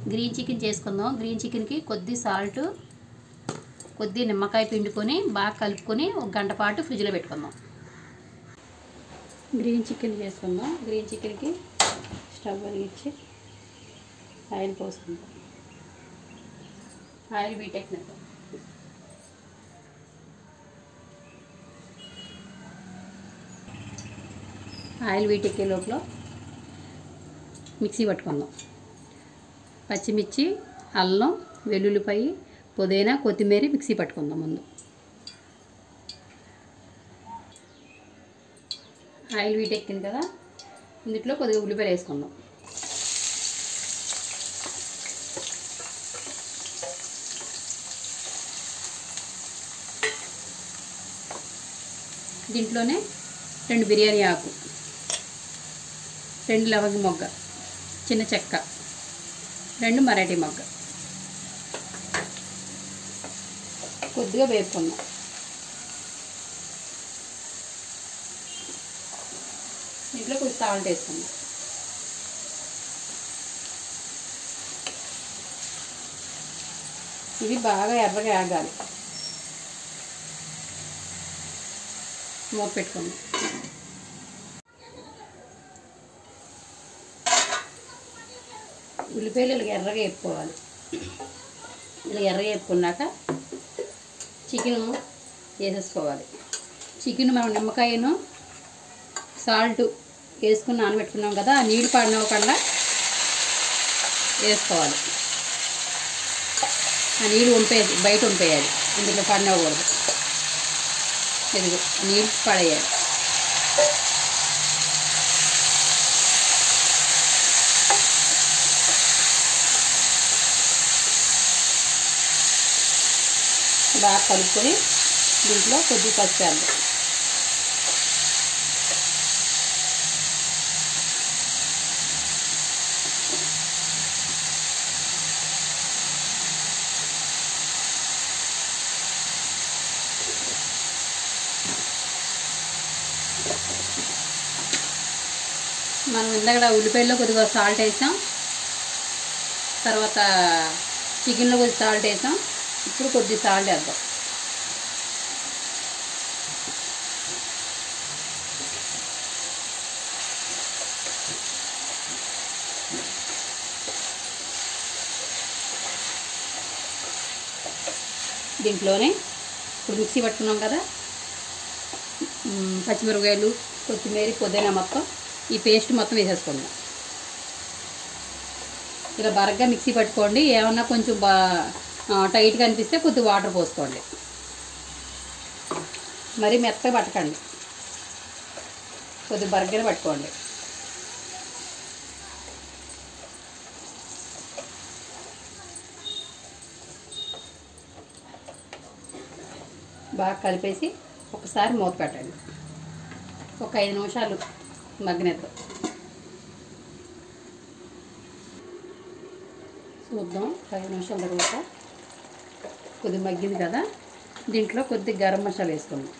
Green chicken చేసుకుందాం. Green చికెన్కి కొద్ది సాల్ట్, కొద్ది నిమ్మకాయ పిండుకొని బాగా కలుపుకొని 1 గంట పాటు ఫ్రిడ్జ్లో పెట్టుకుందాం. గ్రీన్ చికెన్ చేసుకుందాం. గ్రీన్ చికెన్కి స్టవ్ వెలిగించి ఆయిల్ పోసుకుందాం. ఆయిల్ వీటెక్కినాక ఆయిల్ వీటెక్కే లోపల మిక్సీ పట్టుకుందాం. పచ్చిమిర్చి, అల్లం, వెల్లుల్లిపాయ, పుదీనా, కొత్తిమీర మిక్సీ పట్టుకుందాం. ముందు ఆయిల్ వీటెక్కింది కదా, ఇందులో కొద్దిగా ఉల్లిపాయలు వేసుకుందాం. దీంట్లోనే 2 బిర్యానీ ఆకు, 2 లవంగ మొగ్గ, చిన్న చెక్క, 2 మరాఠీ మొగ్గ కొద్దిగా వేపుకుందాం. దీంట్లో కొద్దిగా సాల్ట్ వేసుకుందాం. ఇవి బాగా ఎర్రగా ఆగాలి. మూత పెట్టుకుందాం. ఉల్లిపాయలు ఇలా ఎర్రగా వేపుకోవాలి. ఇలా ఎర్రగా వేపుకున్నాక చికెను వేసేసుకోవాలి. చికెన్ మనం నిమ్మకాయను సాల్ట్ వేసుకుని నానబెట్టుకున్నాం కదా, ఆ నీళ్ళు పడినవ్వకుండా వేసుకోవాలి. ఆ నీళ్ళు బయట వంపేయాలి, ఇందులో పడినవ్వకూడదు. ఇదిగో నీళ్ళు పడేయాలి. బాగా కలుపుకొని దీంట్లో కొద్దిగా పసుపు వేద్దాం. మనం ఇందాక ఉల్లిపాయల్లో కొద్దిగా సాల్ట్ వేసాం, తర్వాత చికెన్లో కొద్దిగా సాల్ట్ వేసాం. ఇప్పుడు కొద్దిగా సాల్ట్ వేద్దాం. దీంట్లోనే ఇప్పుడు మిక్సీ పట్టుకున్నాం కదా, పచ్చిమిరపకాయలు, కొత్తిమీర, పుదీనా మొత్తం ఈ పేస్ట్ మొత్తం వేసేసుకుందాం. ఇలా బరగ్గా మిక్సీ పట్టుకోండి. ఏమన్నా కొంచెం టైట్గా అనిపిస్తే కొద్దిగా వాటర్ పోసుకోండి. మరి మెత్తగా పట్టకండి, కొద్దిగా బరగ్గానే పట్టుకోండి. బాగా కలిపేసి ఒకసారి మూత పెట్టండి. ఒక 5 నిమిషాలు మగ్గినేద్దాం. చూద్దాం. 5 నిమిషాల తర్వాత కొద్దిగా మగ్గింది కదా, దీంట్లో కొద్దిగా గరం మసాలా వేసుకుందాం.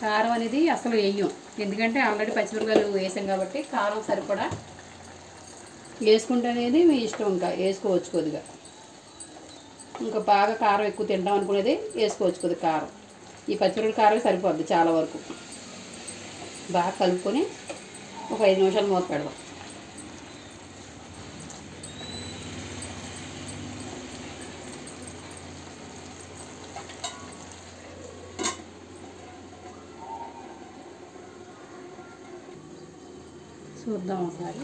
కారం అనేది అసలు వేయం, ఎందుకంటే ఆల్రెడీ పచ్చిమిరపకాయలు వేసాం కాబట్టి. కారం సరిపడా వేసుకుంటే అనేది మీ ఇష్టం, ఇంకా వేసుకోవచ్చు కొద్దిగా. ఇంకా బాగా కారం ఎక్కువ తింటాం అనుకునేది వేసుకోవచ్చు కొద్దిగా కారం. ఈ పచ్చిమిరపకాయ కారం సరిపోద్ది చాలా వరకు. బాగా కలుపుకొని ఒక 5 నిమిషాలు మూత పెడదాం. చూద్దాం ఒకసారి.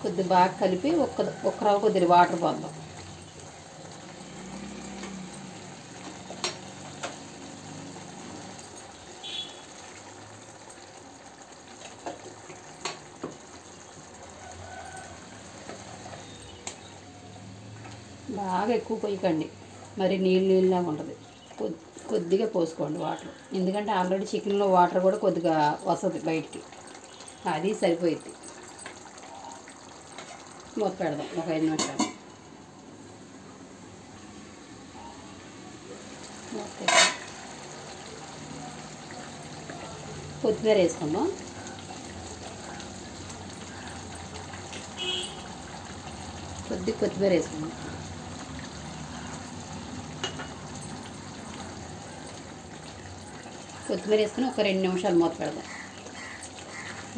కొద్దిగా బాగా కలిపి ఒక్క రవ్వ కొద్దిగా వాటర్ పోద్దాం. బాగా ఎక్కువ పోయకండి, మరి నీళ్ళలా ఉంటుంది. కొద్దిగా పోసుకోండి వాటర్, ఎందుకంటే ఆల్రెడీ చికెన్లో వాటర్ కూడా కొద్దిగా వస్తుంది బయటికి, అది సరిపోయింది. మూత పెడదాం ఒక 5 నిమిషాలు. కొత్తిమీర వేసుకుందాం. కొద్దిగా కొత్తిమీర వేసుకుందాం. కొత్తిమీర వేసుకుని ఒక 2 నిమిషాలు మూత పెడదాం.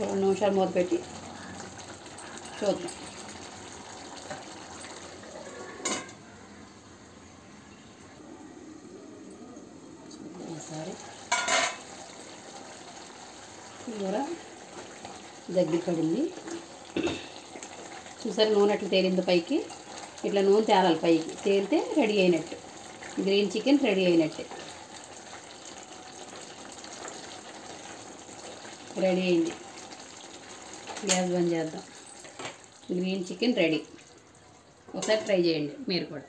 2 నిమిషాలు మూత పెట్టి చూద్దాం. ఒకసారి కూర దగ్గర పడింది. చూసారు నూనె అట్లా తేలింది పైకి. ఇట్లా నూనె తేలాలి పైకి. తేలితే రెడీ అయినట్టు. గ్రీన్ చికెన్ రెడీ అయినట్టే. రెడీ అయింది. గ్యాస్ బంద్ చేద్దాం. Green chicken ready. ఒకసారి ట్రై చేయండి మీరు కూడా.